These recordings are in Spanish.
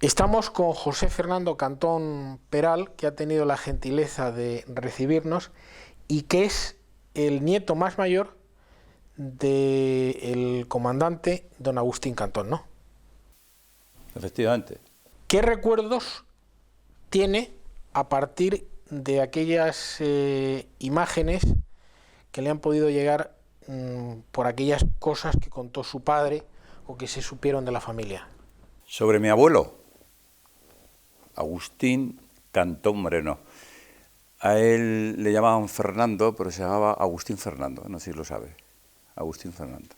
Estamos con José Fernando Cantón Peral, que ha tenido la gentileza de recibirnos y que es el nieto más mayor del comandante don Agustín Cantón, ¿no? Efectivamente. ¿Qué recuerdos tiene a partir de aquellas imágenes que le han podido llegar por aquellas cosas que contó su padre o que se supieron de la familia? Sobre mi abuelo, Agustín Cantón Moreno. A él le llamaban Fernando, pero se llamaba Agustín Fernando, no sé si lo sabe. Agustín Fernando.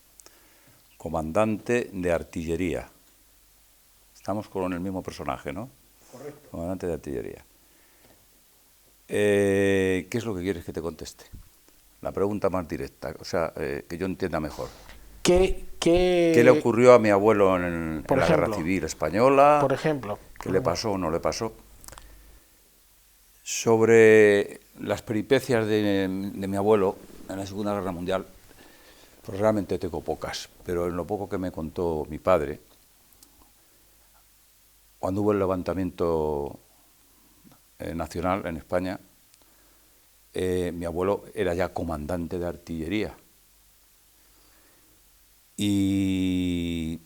Comandante de artillería. Estamos con el mismo personaje, ¿no? Correcto. Comandante de artillería. ¿Qué es lo que quieres que te conteste? La pregunta más directa, o sea, que yo entienda mejor. ¿Qué le ocurrió a mi abuelo en la Guerra Civil Española? Por ejemplo. ¿Qué le pasó o no le pasó? Sobre las peripecias de mi abuelo en la Segunda Guerra Mundial, pues realmente tengo pocas, pero en lo poco que me contó mi padre, cuando hubo el levantamiento nacional en España, mi abuelo era ya comandante de artillería. Y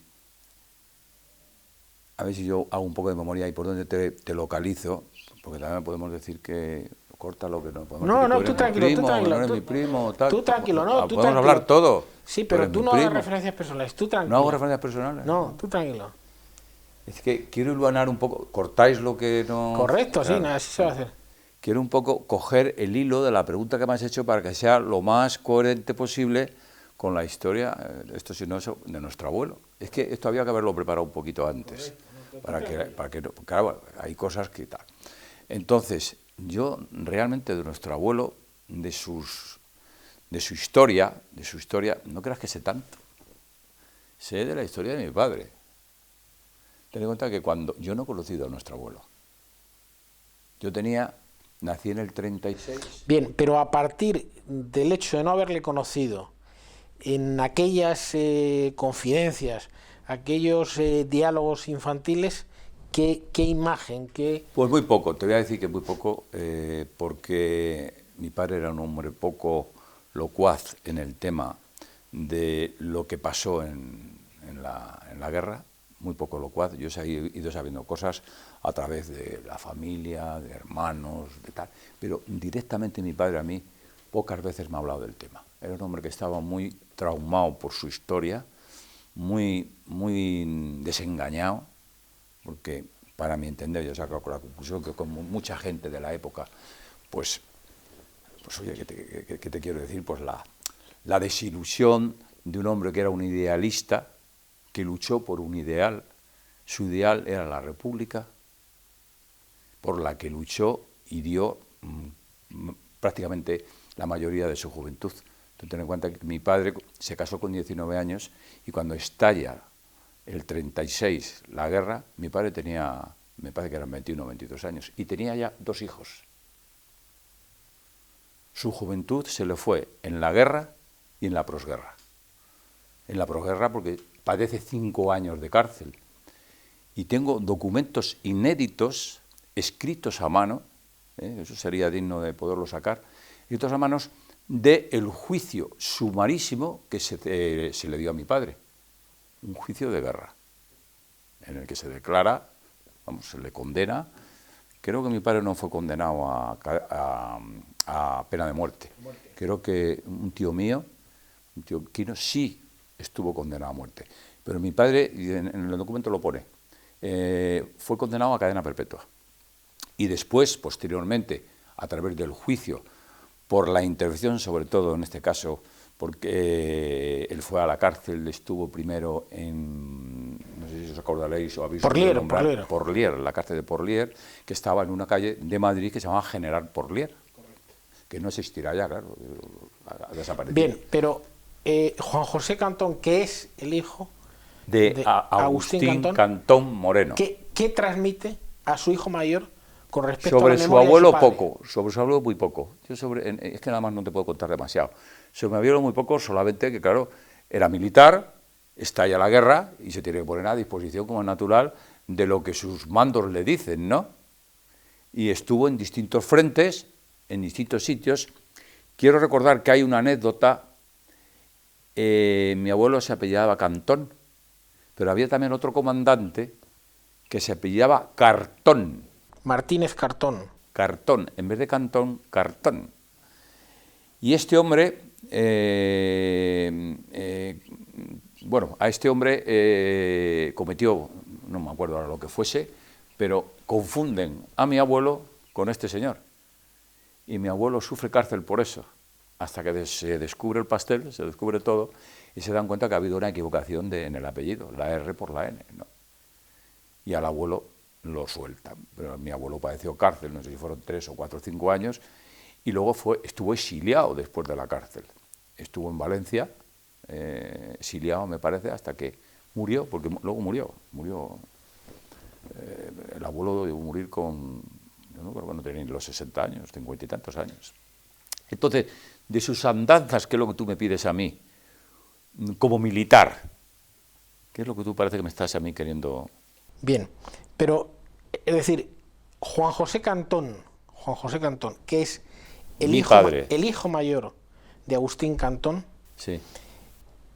a ver si yo hago un poco de memoria y por dónde te localizo, porque también podemos decir que corta lo que no podemos No, decir. no, tú tranquilo, tú tranquilo. No eres mi primo, tal. Tú tranquilo, no, tú podemos tranquilo. hablar todo. Sí, pero tú no hagas referencias personales, tú tranquilo. ¿No hago referencias personales? No, tú tranquilo. Es que quiero iluminar un poco, cortáis lo que no... Correcto, claro, sí, nada, así se va a hacer. Quiero un poco coger el hilo de la pregunta que me has hecho para que sea lo más coherente posible con la historia, esto si no, de nuestro abuelo. Es que esto había que haberlo preparado un poquito antes, para que claro, hay cosas que tal. Entonces, yo realmente de nuestro abuelo, de su historia, no creas que sé tanto. Sé de la historia de mi padre. Ten en cuenta que cuando yo no he conocido a nuestro abuelo, nací en el 36. Bien, pero a partir del hecho de no haberle conocido, en aquellas confidencias, aquellos diálogos infantiles, ¿qué imagen? Pues muy poco, te voy a decir que muy poco, porque mi padre era un hombre poco locuaz en el tema de lo que pasó en la guerra, muy poco locuaz. Yo he ido sabiendo cosas a través de la familia, de hermanos, de tal, pero directamente mi padre a mí pocas veces me ha hablado del tema. Era un hombre que estaba muy traumado por su historia, muy desengañado, porque para mi entender yo saco la conclusión que como mucha gente de la época, pues oye, ¿qué te quiero decir? Pues la desilusión de un hombre que era un idealista, que luchó por un ideal. Su ideal era la República, por la que luchó y dio prácticamente la mayoría de su juventud. Ten en cuenta que mi padre se casó con 19 años y cuando estalla el 36 la guerra, mi padre tenía, me parece que eran 21 o 22 años, y tenía ya 2 hijos. Su juventud se le fue en la guerra y en la posguerra. En la posguerra porque padece 5 años de cárcel. Y tengo documentos inéditos, escritos a mano, eso sería digno de poderlo sacar, escritos a manos del juicio sumarísimo que se le dio a mi padre. Un juicio de guerra, en el que se declara, se le condena. Creo que mi padre no fue condenado a pena de muerte. Creo que un tío mío, un tío Quino, sí estuvo condenado a muerte. Pero mi padre, en el documento lo pone, fue condenado a cadena perpetua. Y después, posteriormente, a través del juicio, por la intervención, sobre todo en este caso, porque él fue a la cárcel, estuvo primero en, no sé si os acordaréis o habéis oído nombrar, Porlier, la cárcel de Porlier, que estaba en una calle de Madrid que se llamaba General Porlier, que no existirá ya, claro, ha desaparecido. Bien, pero Juan José Cantón, que es el hijo de Agustín Cantón Moreno. ¿Qué transmite a su hijo mayor con respecto sobre a la su memoria abuelo de su padre? poco, sobre su abuelo muy poco. Es que nada más no te puedo contar demasiado. Sobre mi abuelo muy poco, solamente que claro, era militar, estalla la guerra y se tiene que poner a disposición, como es natural, de lo que sus mandos le dicen, ¿no? Y estuvo en distintos frentes, en distintos sitios. Quiero recordar que hay una anécdota, mi abuelo se apellidaba Cantón, pero había también otro comandante que se apellidaba Cartón. Martínez Cartón. Cartón, en vez de Cantón, Cartón. Y este hombre, bueno, a este hombre cometió, no me acuerdo ahora lo que fuese, pero confunden a mi abuelo con este señor. Y mi abuelo sufre cárcel por eso, hasta que se descubre el pastel, se descubre todo, y se dan cuenta que ha habido una equivocación en el apellido, la R por la N, ¿no? Y al abuelo lo sueltan. Pero mi abuelo padeció cárcel, no sé si fueron 3 o 4 o 5 años, y luego estuvo exiliado después de la cárcel. Estuvo en Valencia, exiliado me parece, hasta que murió, porque luego murió. El abuelo debió morir con, yo no creo que no tenía ni los 60 años, 50 y tantos años. Entonces, de sus andanzas, ¿qué es lo que tú me pides a mí? Como militar, ¿qué es lo que tú parece que me estás a mí queriendo? Bien, pero, es decir, Juan José Cantón, que es el hijo mayor de Agustín Cantón, sí,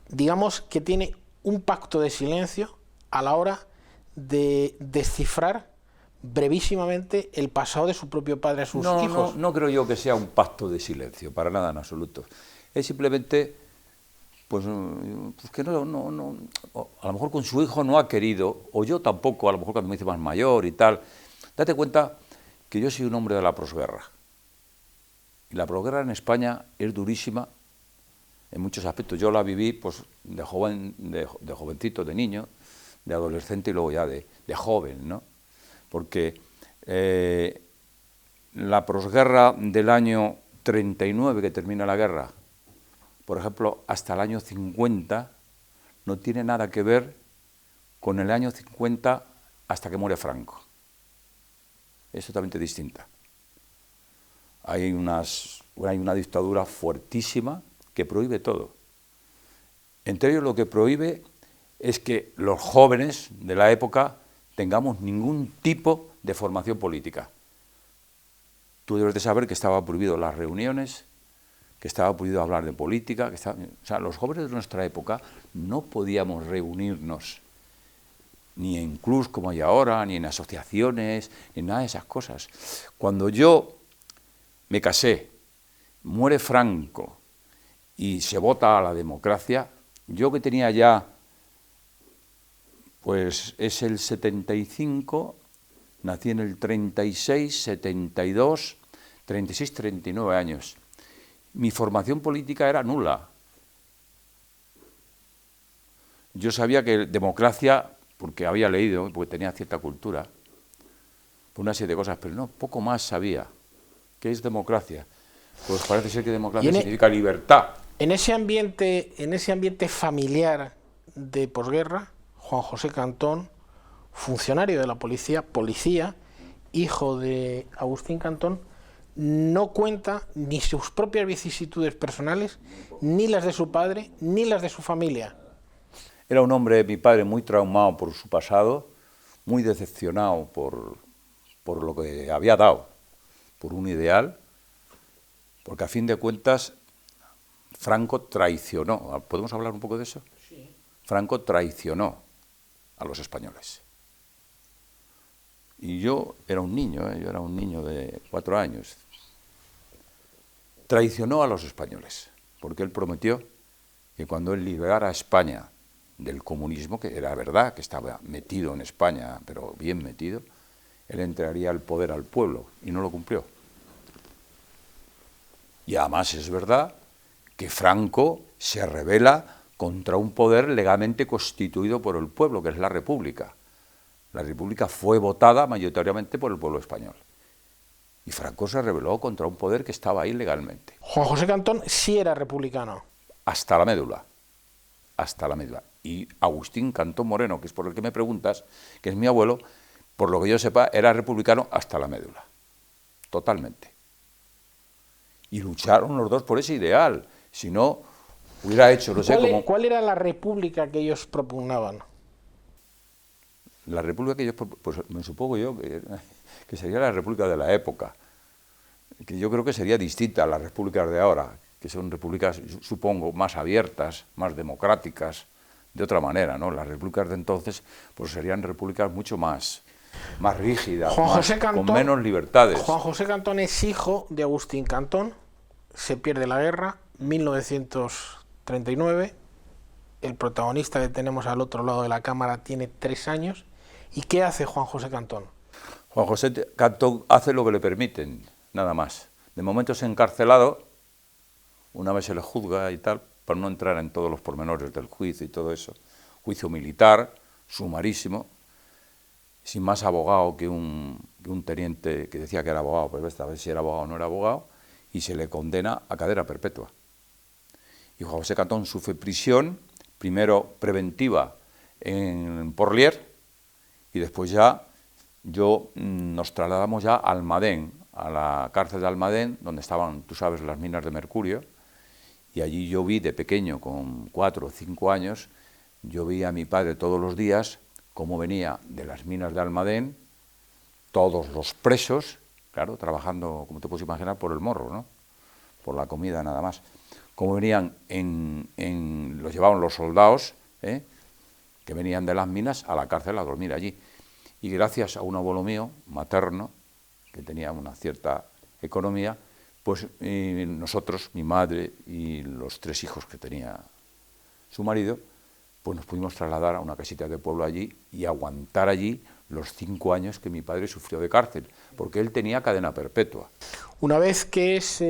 digamos que tiene un pacto de silencio a la hora de descifrar brevísimamente el pasado de su propio padre a sus hijos. No creo yo que sea un pacto de silencio, para nada en absoluto. Es simplemente, pues que a lo mejor con su hijo no ha querido, o yo tampoco, a lo mejor cuando me hice más mayor y tal. Date cuenta que yo soy un hombre de la posguerra. Y la posguerra en España es durísima en muchos aspectos. Yo la viví pues de jovencito, de niño, de adolescente y luego ya de joven, ¿no? Porque la posguerra del año 39, que termina la guerra, por ejemplo, hasta el año 50, no tiene nada que ver con el año 50 hasta que muere Franco. Es totalmente distinta. Hay una dictadura fuertísima que prohíbe todo. Entre ellos lo que prohíbe es que los jóvenes de la época tengamos ningún tipo de formación política. Tú debes de saber que estaba prohibido las reuniones, que estaba prohibido hablar de política, o sea, los jóvenes de nuestra época no podíamos reunirnos ni en clubs como hay ahora, ni en asociaciones, ni nada de esas cosas. Cuando yo me casé, muere Franco y se vota a la democracia, yo que tenía ya, pues es el 75, nací en el 36, 72, 36, 39 años. Mi formación política era nula. Yo sabía que democracia, porque había leído, porque tenía cierta cultura, por una serie de cosas, pero no, poco más sabía. ¿Qué es democracia? Pues parece ser que democracia significa libertad. En ese ambiente familiar de posguerra, Juan José Cantón, funcionario de la policía, hijo de Agustín Cantón, no cuenta ni sus propias vicisitudes personales, ni las de su padre, ni las de su familia. Era un hombre, mi padre, muy traumado por su pasado, muy decepcionado por lo que había dado, por un ideal, porque a fin de cuentas Franco traicionó. ¿Podemos hablar un poco de eso? Sí. Franco traicionó a los españoles. Y yo era un niño, yo era un niño de 4 años. Traicionó a los españoles, porque él prometió que cuando él liberara a España del comunismo, que era verdad que estaba metido en España, pero bien metido, él entregaría el poder al pueblo, y no lo cumplió. Y además es verdad que Franco se rebela contra un poder legalmente constituido por el pueblo, que es la República. La República fue votada mayoritariamente por el pueblo español. Y Franco se rebeló contra un poder que estaba ahí legalmente. Juan José Cantón sí era republicano. Hasta la médula. Hasta la médula. Y Agustín Cantón Moreno, que es por el que me preguntas, que es mi abuelo, por lo que yo sepa, era republicano hasta la médula. Totalmente. Y lucharon los dos por ese ideal. Si no, hubiera hecho, no sé cómo. ¿Cuál era la república que ellos propugnaban? la república que ellos, pues me supongo yo que sería la república de la época, que yo creo que sería distinta a las repúblicas de ahora, que son repúblicas, supongo, más abiertas, más democráticas, de otra manera, ¿no? Las repúblicas de entonces pues serían repúblicas mucho más rígidas, con menos libertades. Juan José Cantón es hijo de Agustín Cantón, se pierde la guerra, 1939, el protagonista que tenemos al otro lado de la cámara tiene 3 años, ¿y qué hace Juan José Cantón? Juan José Cantón hace lo que le permiten, nada más. De momento es encarcelado, una vez se le juzga y tal, para no entrar en todos los pormenores del juicio y todo eso. Juicio militar, sumarísimo, sin más abogado que un teniente que decía que era abogado, pero esta vez si era abogado o no era abogado, y se le condena a cadena perpetua. Y Juan José Cantón sufre prisión, primero preventiva en Porlier, y después ya nos trasladamos ya a Almadén, a la cárcel de Almadén, donde estaban, tú sabes, las minas de mercurio, y allí yo vi de pequeño, con 4 o 5 años, yo vi a mi padre todos los días cómo venía de las minas de Almadén, todos los presos, claro, trabajando, como te puedes imaginar, por el morro, ¿no? Por la comida nada más. Cómo venían, los llevaban los soldados, que venían de las minas a la cárcel a dormir allí. Y gracias a un abuelo mío, materno, que tenía una cierta economía, pues nosotros, mi madre y los 3 hijos que tenía su marido, pues nos pudimos trasladar a una casita de pueblo allí y aguantar allí los 5 años que mi padre sufrió de cárcel, porque él tenía cadena perpetua. Una vez que es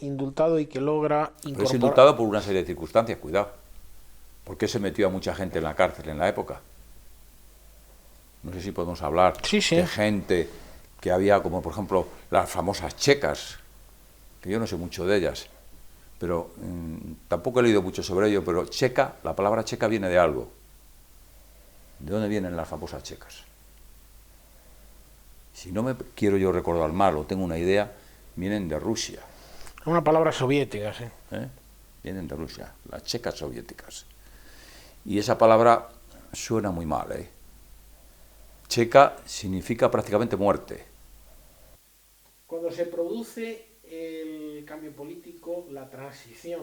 indultado y que logra incorporar... Pero es indultado por una serie de circunstancias, cuidado. ¿Por qué se metió a mucha gente en la cárcel en la época? No sé si podemos hablar de gente que había, como por ejemplo las famosas checas, que yo no sé mucho de ellas, pero tampoco he leído mucho sobre ello, pero checa, la palabra checa viene de algo. ¿De dónde vienen las famosas checas? Si no me quiero yo recordar mal o tengo una idea, vienen de Rusia. Una palabra soviética, sí. Vienen de Rusia, las checas soviéticas. Y esa palabra suena muy mal, Checa significa prácticamente muerte. Cuando se produce el cambio político, la transición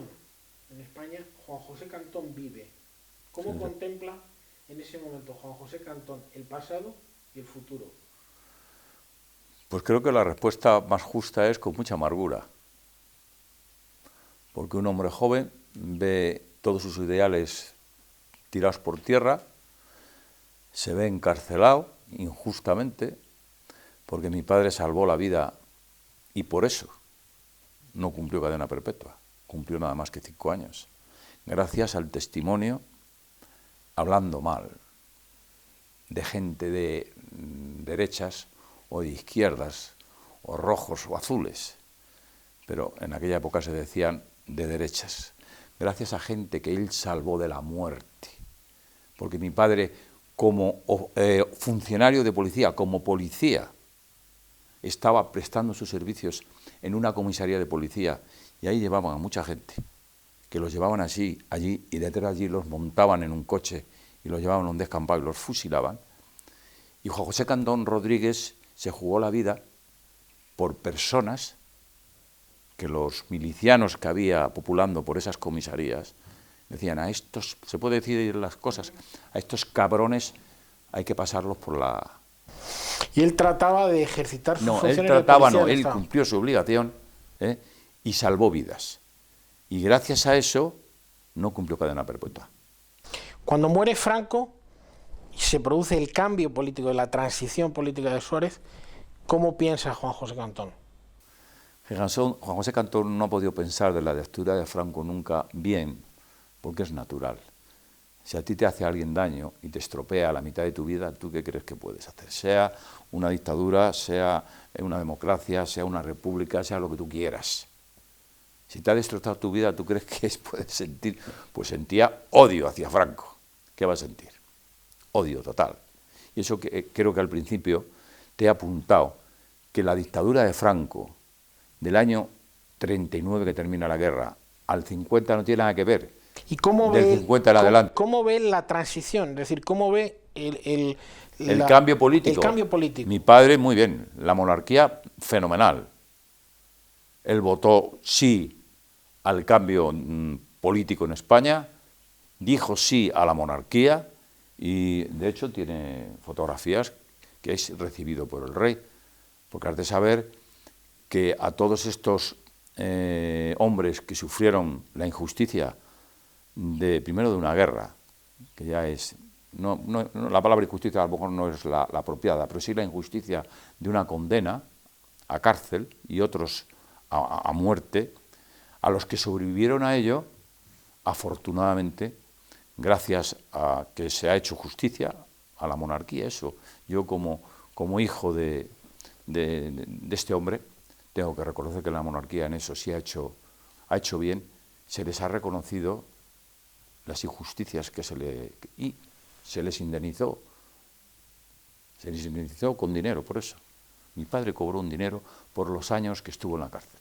en España, Juan José Cantón vive. ¿Cómo contempla en ese momento Juan José Cantón el pasado y el futuro? Pues creo que la respuesta más justa es con mucha amargura. Porque un hombre joven ve todos sus ideales tirados por tierra, se ve encarcelado injustamente, porque mi padre salvó la vida y por eso no cumplió cadena perpetua, cumplió nada más que 5 años, gracias al testimonio, hablando mal, de gente de derechas o de izquierdas, o rojos o azules, pero en aquella época se decían de derechas, gracias a gente que él salvó de la muerte, porque mi padre, como funcionario de policía, como policía, estaba prestando sus servicios en una comisaría de policía, y ahí llevaban a mucha gente, que los llevaban allí, y detrás de allí los montaban en un coche, y los llevaban a un descampado y los fusilaban. Y Juan José Cantón Rodríguez se jugó la vida por personas que los milicianos que había populando por esas comisarías decían: a estos, se puede decir las cosas, a estos cabrones hay que pasarlos por la... Y él trataba de ejercitar sus funciones. Él cumplió su obligación y salvó vidas. Y gracias a eso no cumplió cadena perpetua. Cuando muere Franco y se produce el cambio político, de la transición política de Suárez, ¿cómo piensa Juan José Cantón? Juan José Cantón no ha podido pensar de la dictadura de Franco nunca bien, porque es natural. Si a ti te hace alguien daño y te estropea la mitad de tu vida, ¿tú qué crees que puedes hacer? Sea una dictadura, sea una democracia, sea una república, sea lo que tú quieras. Si te ha destrozado tu vida, ¿tú crees que puedes sentir? Pues sentía odio hacia Franco. ¿Qué va a sentir? Odio total. Y eso creo que al principio te he apuntado, que la dictadura de Franco, del año 39 que termina la guerra, al 50 no tiene nada que ver. ¿Y cómo del ve, 50 en adelante? ¿Cómo ve la transición? Es decir, ¿cómo ve el cambio político. El cambio político. Mi padre, muy bien, la monarquía, fenomenal. Él votó sí al cambio político en España, dijo sí a la monarquía y, de hecho, tiene fotografías que es recibido por el rey. Porque has de saber que a todos estos hombres que sufrieron la injusticia primero de una guerra, que ya es, la palabra injusticia a lo mejor no es la apropiada, pero sí la injusticia de una condena a cárcel y otros a muerte, a los que sobrevivieron a ello, afortunadamente, gracias a que se ha hecho justicia a la monarquía, eso, yo como hijo de este hombre, tengo que reconocer que la monarquía en eso sí ha hecho bien, se les ha reconocido las injusticias y se les indemnizó con dinero, por eso. Mi padre cobró un dinero por los años que estuvo en la cárcel.